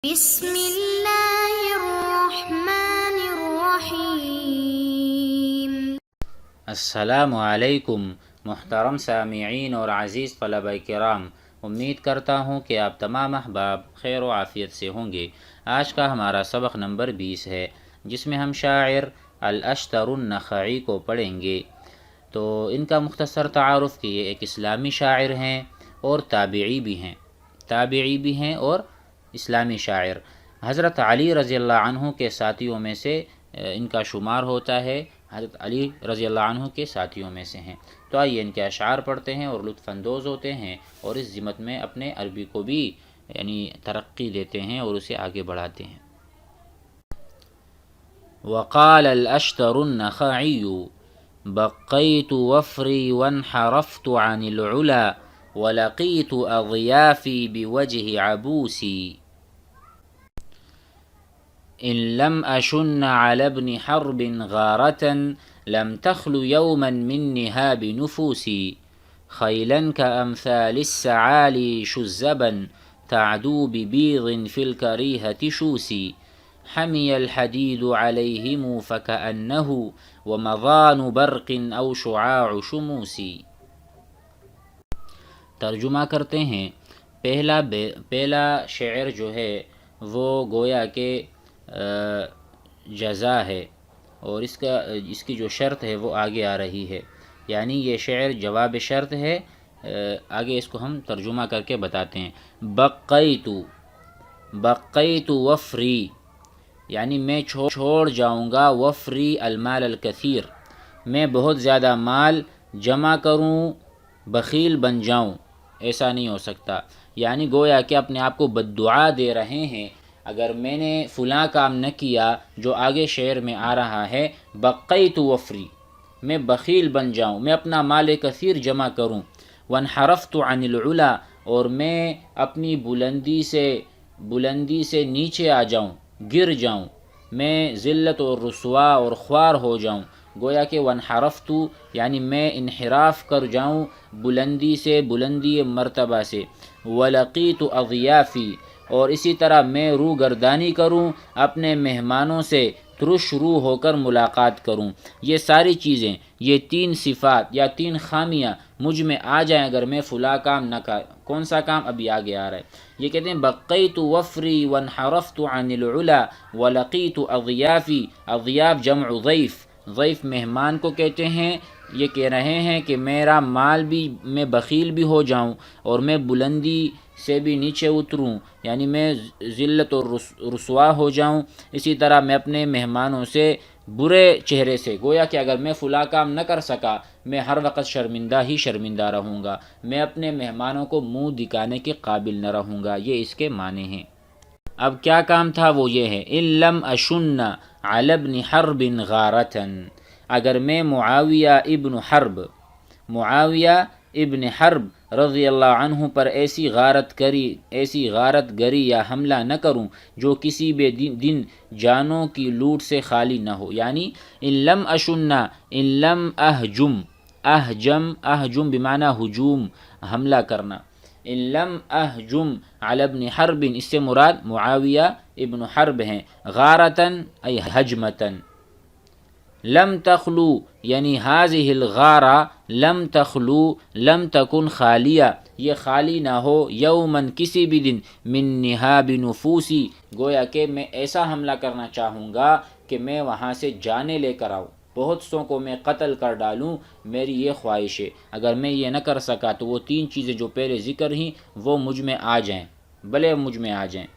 بسم اللہ الرحمن الرحیم۔ السلام علیکم محترم سامعین اور عزیز طلبہ کرام، امید کرتا ہوں کہ آپ تمام احباب خیر و عافیت سے ہوں گے۔ آج کا ہمارا سبق نمبر 20 ہے، جس میں ہم شاعر الاشتر النخعی کو پڑھیں گے۔ تو ان کا مختصر تعارف کہ یہ ایک اسلامی شاعر ہیں اور تابعی بھی ہیں اور اسلامی شاعر۔ حضرت علی رضی اللہ عنہ کے ساتھیوں میں سے ان کا شمار ہوتا ہے، حضرت علی رضی اللہ عنہ کے ساتھیوں میں سے ہیں۔ تو آئیے ان کے اشعار پڑھتے ہیں اور لطف اندوز ہوتے ہیں، اور اس ضمت میں اپنے عربی کو بھی ترقی دیتے ہیں اور اسے آگے بڑھاتے ہیں۔ وقال الاشتر النخعی بقیت وفری وانحرفت عن العلا ولقیت اضیافی بوجه عبوسی إن لم أشن على ابن حرب غارة لم تخل يوما من نهاب نفوسي خيلا كأمثال السعالي شزبا تعدو ببيض في الكريهة شوسي حمي الحديد عليهم فكأنه ومضان برق أو شعاع شموسي۔ ترجمہ کرتے ہیں۔ پہلا شعر جو ہے وہ گویا کہ جزا ہے، اور اس کی جو شرط ہے وہ آگے آ رہی ہے، یعنی یہ شعر جواب شرط ہے۔ آگے اس کو ہم ترجمہ کر کے بتاتے ہیں۔ بقیت وفری، یعنی میں چھوڑ جاؤں گا، وفری المال الکثیر، میں بہت زیادہ مال جمع کروں، بخیل بن جاؤں، ایسا نہیں ہو سکتا۔ یعنی گویا کہ اپنے آپ کو بددعا دے رہے ہیں، اگر میں نے فلاں کام نہ کیا جو آگے شعر میں آ رہا ہے، بقیت وفری، میں بخیل بن جاؤں، میں اپنا مال کثیر جمع کروں، وانحرفت عن العلا، اور میں اپنی بلندی سے نیچے آ جاؤں، گر جاؤں، میں ذلت اور رسوا اور خوار ہو جاؤں۔ گویا کہ وانحرفت یعنی میں انحراف کر جاؤں بلندی مرتبہ سے۔ ولقیت اضیافی، اور اسی طرح میں روگردانی کروں، اپنے مہمانوں سے ترش رو ہو کر ملاقات کروں۔ یہ ساری چیزیں، یہ 3 صفات یا 3 خامیاں مجھ میں آ جائیں اگر میں فلاں کام نہ کر۔ کون سا کام؟ ابھی آگے آ رہا ہے۔ یہ کہتے ہیں بقیت وفری وانحرفت عن العلا ولقیت اضیافی۔ اضیاف جمع ضیف، ضیف مہمان کو کہتے ہیں۔ یہ کہہ رہے ہیں کہ میرا مال بھی، میں بخیل بھی ہو جاؤں، اور میں بلندی سے بھی نیچے اتروں، یعنی میں ذلت اور رسوا ہو جاؤں۔ اسی طرح میں اپنے مہمانوں سے برے چہرے سے، گویا کہ اگر میں فلاں کام نہ کر سکا، میں ہر وقت شرمندہ رہوں گا، میں اپنے مہمانوں کو منہ دکھانے کے قابل نہ رہوں گا۔ یہ اس کے معنی ہیں۔ اب کیا کام تھا؟ وہ یہ ہے، ان لم اشن علی ابن حرب غارة، اگر میں معاویہ ابن حرب رضی اللہ عنہ پر ایسی غارت گری یا حملہ نہ کروں جو کسی بھی دن جانوں کی لوٹ سے خالی نہ ہو۔ یعنی ان لم اہجم بمعنی ہجوم، حملہ کرنا۔ ان لم اہجم علی ابن حرب، اس سے مراد معاویہ ابن حرب ہیں۔ غارتن ای حجمتن۔ لم تخلو یعنی هذه الغارہ لم تخلو، لم تکن خالیہ، یہ خالی نہ ہو، یومن کسی بھی دن، من نہاب نفوسی، گویا کہ میں ایسا حملہ کرنا چاہوں گا کہ میں وہاں سے جانیں لے کر آؤں، بہت سوں کو میں قتل کر ڈالوں، میری یہ خواہش ہے۔ اگر میں یہ نہ کر سکا تو وہ 3 چیزیں جو پہلے ذکر ہیں وہ مجھ میں آ جائیں، بھلے مجھ میں آ جائیں۔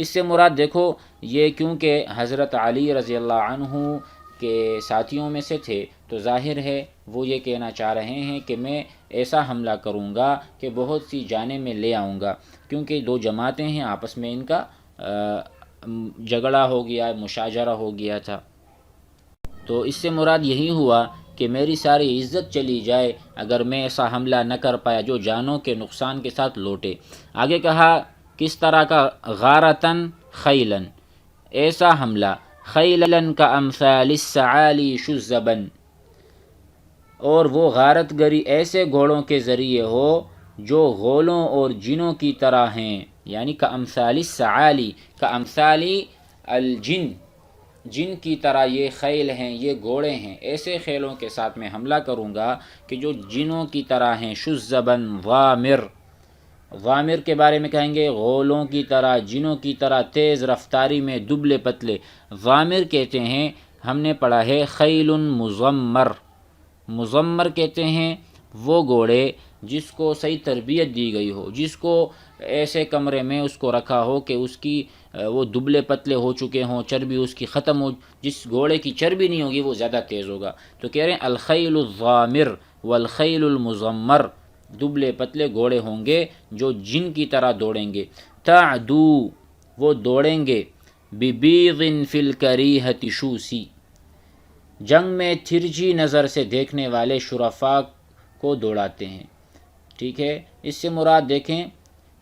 اس سے مراد دیکھو، یہ کیونکہ حضرت علی رضی اللہ عنہ کے ساتھیوں میں سے تھے، تو ظاہر ہے وہ یہ کہنا چاہ رہے ہیں کہ میں ایسا حملہ کروں گا کہ بہت سی جانیں میں لے آؤں گا، کیونکہ 2 جماعتیں ہیں، آپس میں ان کا جھگڑا ہو گیا، مشاجرہ ہو گیا تھا۔ تو اس سے مراد یہی ہوا کہ میری ساری عزت چلی جائے اگر میں ایسا حملہ نہ کر پایا جو جانوں کے نقصان کے ساتھ لوٹے۔ آگے کہا کس طرح کا؟ غارتن خیلن، ایسا حملہ، خیلن کا امثال السعالی شزبن، اور وہ غارت گری ایسے گھوڑوں کے ذریعے ہو جو غولوں اور جنوں کی طرح ہیں۔ یعنی کامثال الثعالی، کامثال الجن، جن کی طرح یہ خیل ہیں، یہ گھوڑے ہیں، ایسے خیلوں کے ساتھ میں حملہ کروں گا کہ جو جنوں کی طرح ہیں، شذبن ضامر، ضامر کے بارے میں کہیں گے غولوں کی طرح، جنوں کی طرح تیز رفتاری میں دبلے پتلے۔ ضامر کہتے ہیں، ہم نے پڑھا ہے خیل مزمر، مزمر کہتے ہیں وہ گھوڑے جس کو صحیح تربیت دی گئی ہو، جس کو ایسے کمرے میں اس کو رکھا ہو کہ اس کی وہ دبلے پتلے ہو چکے ہوں، چربی اس کی ختم ہو، جس گھوڑے کی چربی نہیں ہوگی وہ زیادہ تیز ہوگا۔ تو کہہ رہے ہیں الخیل الضامر والخیل المزمر، دبلے پتلے گھوڑے ہوں گے جو جن کی طرح دوڑیں گے۔ تعدو، وہ دوڑیں گے، ببیض فی الکریہۃ شوسی، جنگ میں ترچھی نظر سے دیکھنے والے شرفاء کو دوڑاتے ہیں۔ ٹھیک ہے، اس سے مراد دیکھیں،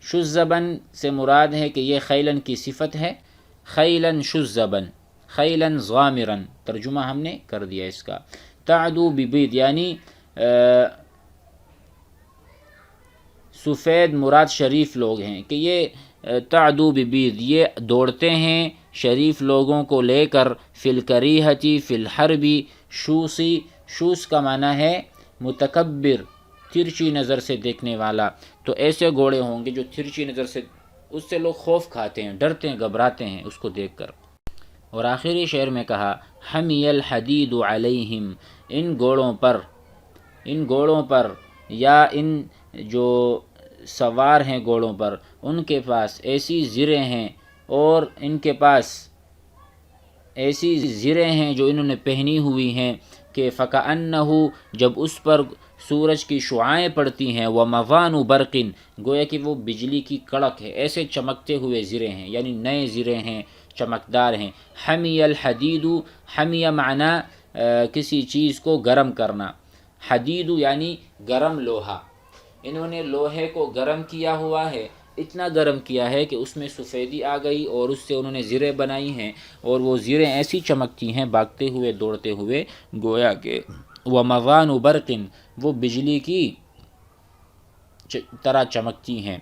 شذبن سے مراد ہے کہ یہ خیلن کی صفت ہے، خیلن شذبن، خیلن ضامرن، ترجمہ ہم نے کر دیا اس کا۔ تعدو ببیض یعنی سفید مراد شریف لوگ ہیں کہ یہ تعدو ببیض، یہ دوڑتے ہیں شریف لوگوں کو لے کر، فی الکریہتی فی الحربی، شوسی، شوس کا معنی ہے متکبر، ترچی نظر سے دیکھنے والا۔ تو ایسے گھوڑے ہوں گے جو ترچی نظر سے، اس سے لوگ خوف کھاتے ہیں، ڈرتے ہیں، گھبراتے ہیں اس کو دیکھ کر۔ اور آخری شعر میں کہا حمی الحدید علیہم، ان گھوڑوں پر یا ان جو سوار ہیں گھوڑوں پر، ان کے پاس ایسی زریں ہیں، اور ان کے پاس ایسی زریں ہیں جو انہوں نے پہنی ہوئی ہیں کہ فَكَأَنَّهُ، جب اس پر سورج کی شعاعیں پڑتی ہیں، وَمَضَانُ بَرْقٍ، گویا کہ وہ بجلی کی کڑک ہے، ایسے چمکتے ہوئے زریں ہیں، یعنی نئے زریں ہیں، چمکدار ہیں۔ حمی الحدید، حمی معنی کسی چیز کو گرم کرنا، حدید یعنی گرم لوہا، انہوں نے لوہے کو گرم کیا ہوا ہے، اتنا گرم کیا ہے کہ اس میں سفیدی آ گئی، اور اس سے انہوں نے زریں بنائی ہیں، اور وہ زریں ایسی چمکتی ہیں بھاگتے ہوئے، دوڑتے ہوئے، گویا کہ وَمَضَانُ بَرْقٍ، وہ بجلی کی طرح چمکتی ہیں۔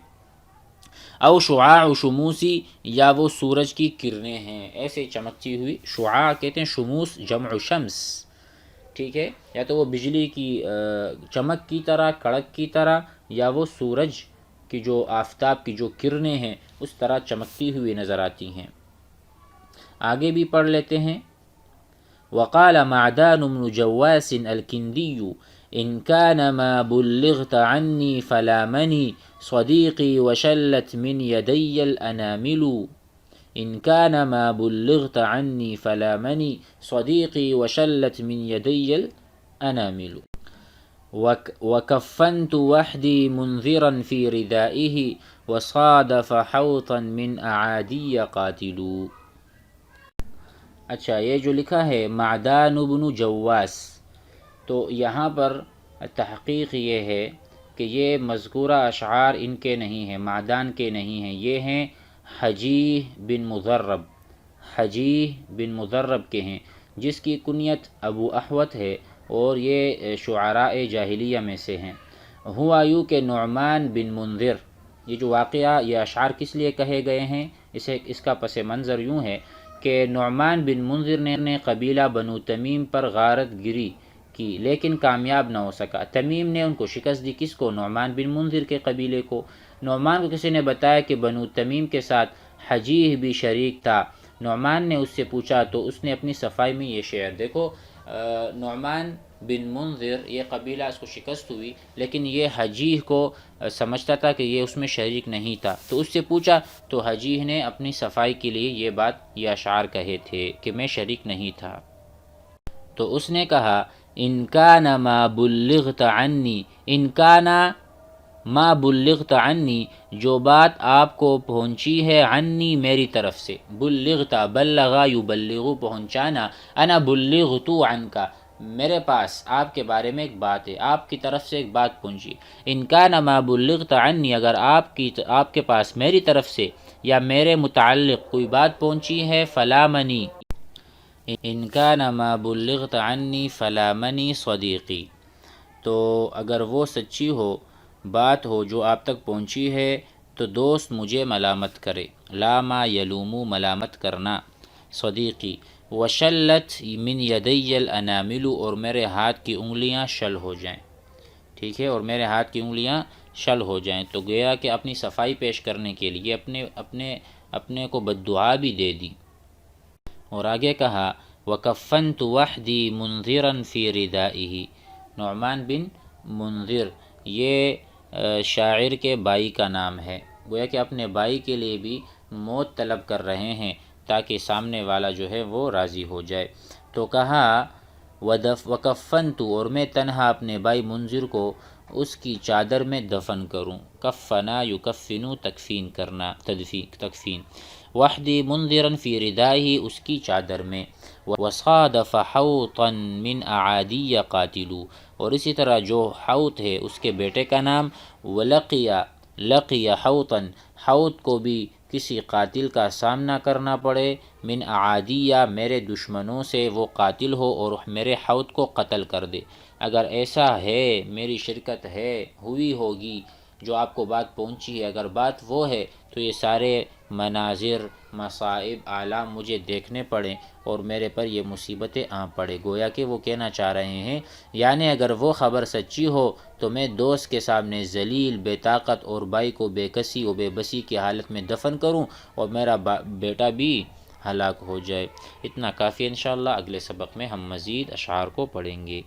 او شعاع شموسی، یا وہ سورج کی کرنیں ہیں، ایسے چمکتی ہوئی۔ شعاع کہتے ہیں شموس جمع شمس، ٹھیک ہے، یا تو وہ بجلی کی چمک کی طرح، کڑک کی طرح، یا وہ سورج کی جو آفتاب کی جو کرنیں ہیں اس طرح چمکتی ہوئی نظر آتی ہیں۔ آگے بھی پڑھ لیتے ہیں۔ وقال معدان بن جواس الکندی ان كان ما بلغت عني فلامني صديقي وشلت من يدي الأنامل، ان كان ما بلغت عني فلامني صديقي وشلت من يدي الأنامل، وكفنت وحدي منذرا في ردائه وصادف حوطا من أعادي قاتل۔ اچھا، یہ جو لکھا ہے معدان بن جواس، تو یہاں پر تحقیق یہ ہے کہ یہ مذکورہ اشعار ان کے نہیں ہیں، معدان کے نہیں ہیں، یہ ہیں حجیح بن مضرب، حجیح بن مضرب کے ہیں، جس کی کنیت ابو احوت ہے، اور یہ شعراء جاہلیہ میں سے ہیں۔ ہوا یوں کہ نعمان بن منذر، یہ جو واقعہ، یہ اشعار کس لیے کہے گئے ہیں، اس کا پس منظر یوں ہے کہ نعمان بن منذر نے قبیلہ بنو تمیم پر غارت گری کی، لیکن کامیاب نہ ہو سکا۔ تمیم نے ان کو شکست دی، کس کو؟ نعمان بن منذر کے قبیلے کو۔ نعمان کو کسی نے بتایا کہ بنو تمیم کے ساتھ حجیح بھی شریک تھا۔ نعمان نے اس سے پوچھا تو اس نے اپنی صفائی میں یہ شعر، دیکھو نعمان بن منذر یہ قبیلہ اس کو شکست ہوئی، لیکن یہ حجیح کو سمجھتا تھا کہ یہ اس میں شریک نہیں تھا، تو اس سے پوچھا تو حجیح نے اپنی صفائی کے لیے یہ اشعار کہے تھے کہ میں شریک نہیں تھا۔ تو اس نے کہا ان کان ما بلغت عنی، ان کان ما بلغت عنی، جو بات آپ کو پہنچی ہے، عنی میری طرف سے، بلغت بلغا یبلغ پہنچانا، انا بلغت عنکا میرے پاس آپ کے بارے میں ایک بات ہے، آپ کی طرف سے ایک بات پہنچی۔ ان کان ما بلغت عنی، اگر آپ کے پاس میری طرف سے یا میرے متعلق کوئی بات پہنچی ہے، فلا منی، ان کان ما بلغت عنی فلا منی صدیقی، تو اگر وہ سچی ہو، بات ہو جو آپ تک پہنچی ہے، تو دوست مجھے ملامت کرے، لا ما یلومو ملامت کرنا صدیقی، وشلت من یدی الانامل اور میرے ہاتھ کی انگلیاں شل ہو جائیں، ٹھیک ہے، اور میرے ہاتھ کی انگلیاں شل ہو جائیں، تو گویا کہ اپنی صفائی پیش کرنے کے لیے اپنے کو بددعا بھی دے دی۔ اور آگے کہا وَكَفَّنْتُ وَحْدِي مُنذِرًا فِي رِدَائِهِ، نعمان بن منذر یہ شاعر کے بائی کا نام ہے، گویا کہ اپنے بائی کے لیے بھی موت طلب کر رہے ہیں تاکہ سامنے والا جو ہے وہ راضی ہو جائے۔ تو کہا وَكَفَّنْتُ اور میں تنہا اپنے بھائی منذر کو اس کی چادر میں دفن کروں، کفنا یکفنو تکفین کرنا، تکفین، وحدی منذرا فی ردائہ اس کی چادر میں، وصادف حوطا من اعادی قاتلو اور اسی طرح جو حوط ہے اس کے بیٹے کا نام، لقی حوطا حوط کو بھی کسی قاتل کا سامنا کرنا پڑے، من اعادیہ میرے دشمنوں سے وہ قاتل ہو اور میرے حوط کو قتل کر دے۔ اگر ایسا ہے، میری شرکت ہے، ہوئی ہوگی جو آپ کو بات پہنچی ہے، اگر بات وہ ہے تو یہ سارے مناظر، مصائب، آلام مجھے دیکھنے پڑیں اور میرے پر یہ مصیبتیں آ پڑے۔ گویا کہ وہ کہنا چاہ رہے ہیں یعنی اگر وہ خبر سچی ہو تو میں دوست کے سامنے ذلیل، بے طاقت اور بھائی کو بے کسی و بے بسی کی حالت میں دفن کروں اور میرا بیٹا بھی ہلاک ہو جائے۔ اتنا کافی، انشاءاللہ اگلے سبق میں ہم مزید اشعار کو پڑھیں گے۔